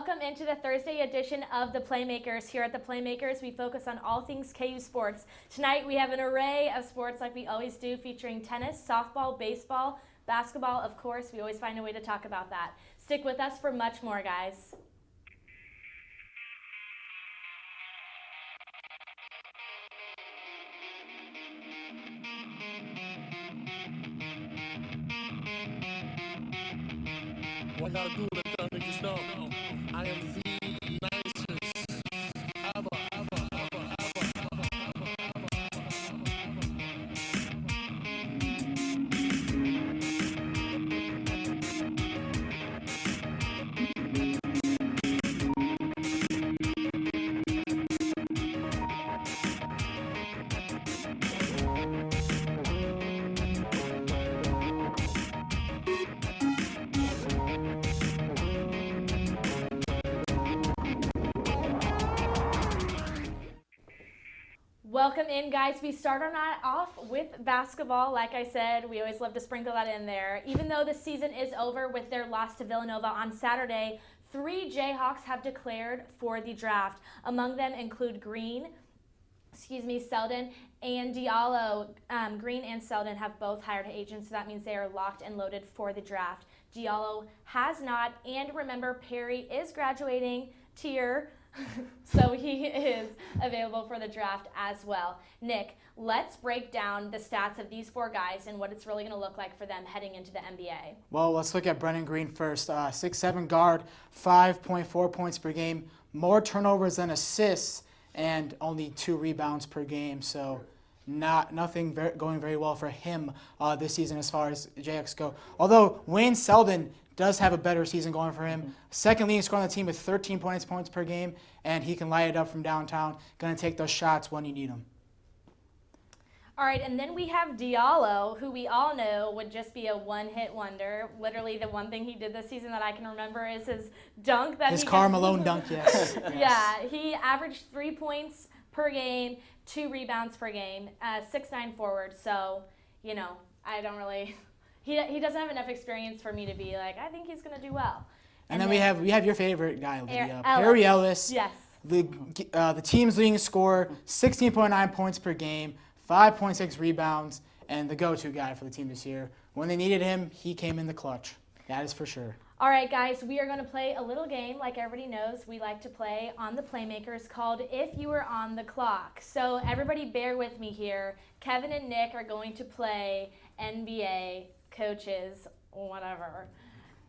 welcome into the Thursday edition of the Playmakers. Here at the Playmakers, we focus on all things KU sports. Tonight, we have an array of sports like we always do, featuring tennis, softball, baseball, basketball, of course. We always find a way to talk about that. Stick with us for much more, guys. What y'all do to let niggas know I am the nicest Welcome in, guys. We start our night off with basketball. Like I said, we always love to sprinkle that in there. Even though the season is over with their loss to Villanova on Saturday, 3 Jayhawks have declared for the draft. Among them include Selden and Diallo. Green and Selden have both hired agents, so that means they are locked and loaded for the draft. Diallo has not, and remember, Perry is graduating tier. So he is available for the draft as well. Nick, let's break down the stats of these 4 guys and what it's really going to look like for them heading into the NBA. Well, let's look at Brennan Green first. 6'7" guard, 5.4 points per game, more turnovers than assists, and only 2 rebounds per game. So nothing going very well for him this season as far as Jayhawks go. Although Wayne Selden does have a better season going for him. Second leading scorer on the team with 13 points per game, and he can light it up from downtown. Going to take those shots when you need them. All right, and then we have Diallo, who we all know would just be a one-hit wonder. Literally, the one thing he did this season that I can remember is his dunk. His Karl Malone dunk, yes. Yeah, he averaged 3 points per game, 2 rebounds per game, 6'9" forward. So, I don't really... He doesn't have enough experience for me to be like, I think he's going to do well. And then we have your favorite guy, Lydia, Ellis. Perry Ellis. Yes. The team's leading scorer, 16.9 points per game, 5.6 rebounds, and the go-to guy for the team this year. When they needed him, he came in the clutch. That is for sure. All right, guys, we are going to play a little game like everybody knows we like to play on the Playmakers called If You Were on the Clock. So everybody bear with me here. Kevin and Nick are going to play NBA coaches, whatever.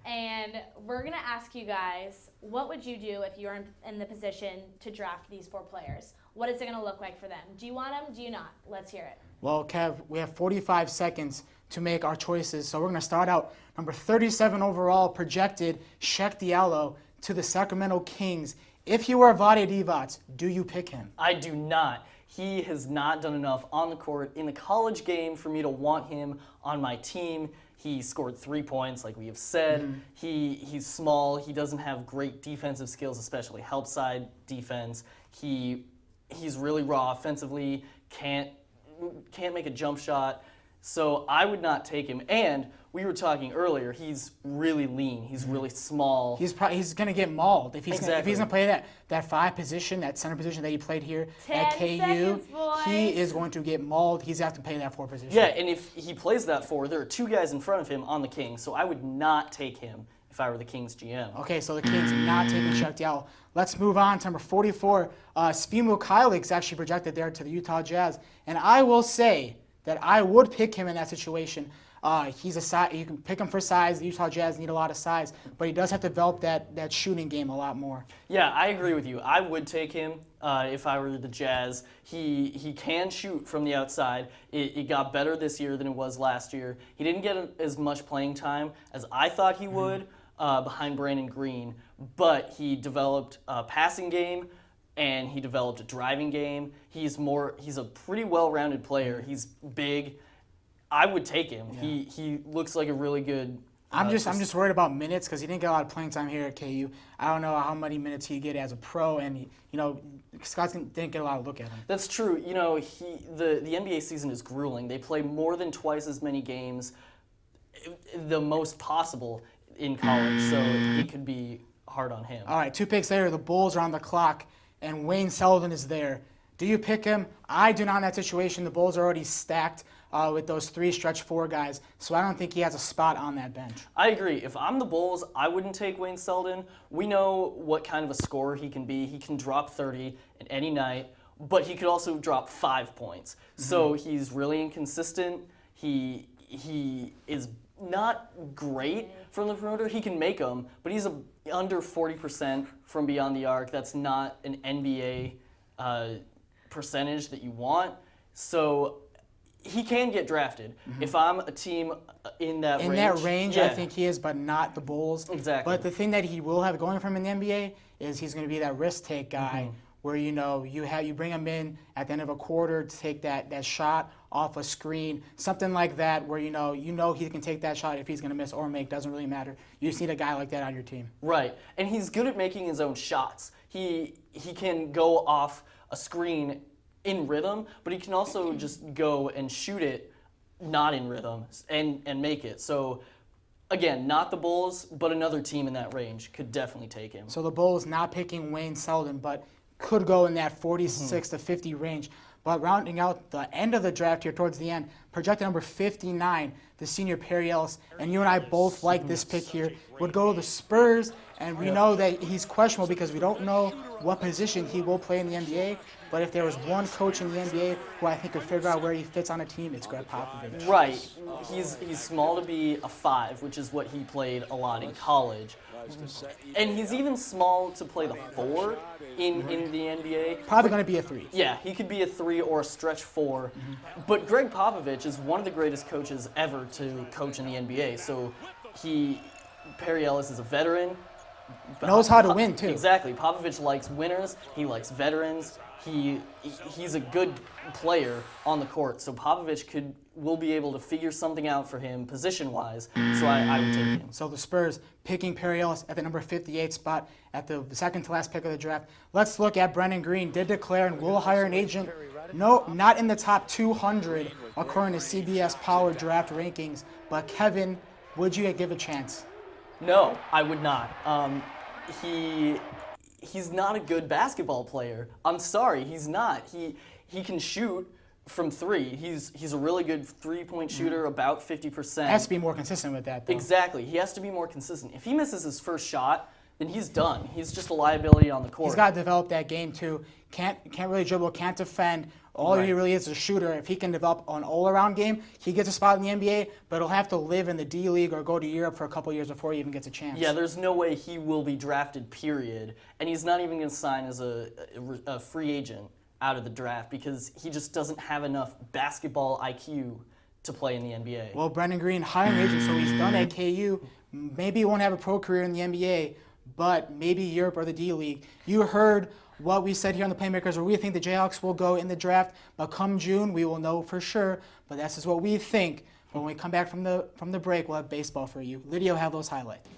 And we're going to ask you guys, what would you do if you were in the position to draft these 4 players? What is it going to look like for them? Do you want them? Do you not? Let's hear it. Well, Kev, we have 45 seconds to make our choices. So we're going to start out number 37 overall, projected, Shek Diallo to the Sacramento Kings. If you were Vlade Divac, do you pick him? I do not. He has not done enough on the court in the college game for me to want him on my team. He scored 3 points, like we have said. Mm-hmm. He's small. He doesn't have great defensive skills, especially help side defense. He's really raw offensively. Can't make a jump shot. So I would not take him. And we were talking earlier, he's really lean. He's really small. He's going to get mauled. If he's Exactly. going to play that 5 position, that center position that he played here 10 at KU, seconds, boys. he is going to get mauled. He's going to have to play that 4 position. Yeah, and if he plays that 4, there are 2 guys in front of him on the Kings. So I would not take him if I were the Kings GM. Okay, so the Kings not taking Shek Diallo. Let's move on to number 44. Spimo Kailik's actually projected there to the Utah Jazz. And I will say that I would pick him in that situation. He's a size. You can pick him for size. The Utah Jazz need a lot of size, but he does have to develop that shooting game a lot more. Yeah, I agree with you. I would take him if I were the Jazz. He can shoot from the outside. It got better this year than it was last year. He didn't get as much playing time as I thought he would behind Brandon Green, but he developed a passing game and he developed a driving game. He's a pretty well-rounded player. He's big. I would take him. Yeah. He looks like a really good. I'm just worried about minutes because he didn't get a lot of playing time here at KU. I don't know how many minutes he'd get as a pro, and Scott didn't get a lot of look at him. That's true. The NBA season is grueling. They play more than twice as many games, the most possible in college. So it could be hard on him. All right, 2 picks later, the Bulls are on the clock, and Wayne Sullivan is there. Do you pick him? I do not in that situation. The Bulls are already stacked with those 3 stretch 4 guys, so I don't think he has a spot on that bench. I agree. If I'm the Bulls, I wouldn't take Wayne Selden. We know what kind of a scorer he can be. He can drop 30 at any night, but he could also drop 5 points. So he's really inconsistent. He is not great from the perimeter. He can make them, but he's under 40% from beyond the arc. That's not an NBA percentage that you want. So he can get drafted. If I'm a team in that range. I think he is, but not the Bulls. Exactly. But the thing that he will have going from in the NBA is he's going to be that risk take guy where you bring him in at the end of a quarter to take that shot off a screen, something like that where you know he can take that shot if he's going to miss or make, doesn't really matter. You just need a guy like that on your team. Right. And he's good at making his own shots. He can go off a screen in rhythm, but he can also just go and shoot it not in rhythm and make it. So again, not the Bulls, but another team in that range could definitely take him. So the Bulls not picking Wayne Selden, but could go in that 46 to 50 range. But rounding out the end of the draft here towards the end, projected number 59, the senior Perry Ellis, and you and I both like this pick here, would go to the Spurs, and we know that he's questionable because we don't know what position he will play in the NBA. But if there was one coach in the NBA who I think could figure out where he fits on a team, it's Greg Popovich. Right. He's small to be a 5, which is what he played a lot in college. And he's even small to play the 4 in the NBA. Probably going to be a 3. Yeah, he could be a 3 or a stretch 4. But Greg Popovich is one of the greatest coaches ever to coach in the NBA. So Perry Ellis is a veteran. Knows how to win, too. Exactly. Popovich likes winners. He likes veterans. He's a good player on the court. So Popovich will be able to figure something out for him position-wise. So I would take him. So the Spurs picking Perry Ellis at the number 58 spot at the second to last pick of the draft. Let's look at Brendan Green. Did declare and will hire an agent. No, not in the top 200 according to CBS Power Draft Rankings. But Kevin, would you give a chance? No, I would not. He's not a good basketball player. I'm sorry, he's not. He can shoot from 3. He's a really good 3-point shooter, about 50%. Has to be more consistent with that, though. Exactly. He has to be more consistent. If he misses his first shot, then he's done. He's just a liability on the court. He's got to develop that game too. Can't really dribble, can't defend. All he really is a shooter. If he can develop an all-around game, he gets a spot in the NBA, but he'll have to live in the D League or go to Europe for a couple years before he even gets a chance. Yeah, there's no way he will be drafted, period. And he's not even going to sign as a free agent out of the draft because he just doesn't have enough basketball IQ to play in the NBA. Well, Brendan Green, hiring agent, so he's done at KU. Maybe he won't have a pro career in the NBA, but maybe Europe or the D League. You heard what we said here on the Playmakers, where we think the Jayhawks will go in the draft, but come June, we will know for sure. But that's just what we think. When we come back from the break, we'll have baseball for you. Lydia will have those highlights.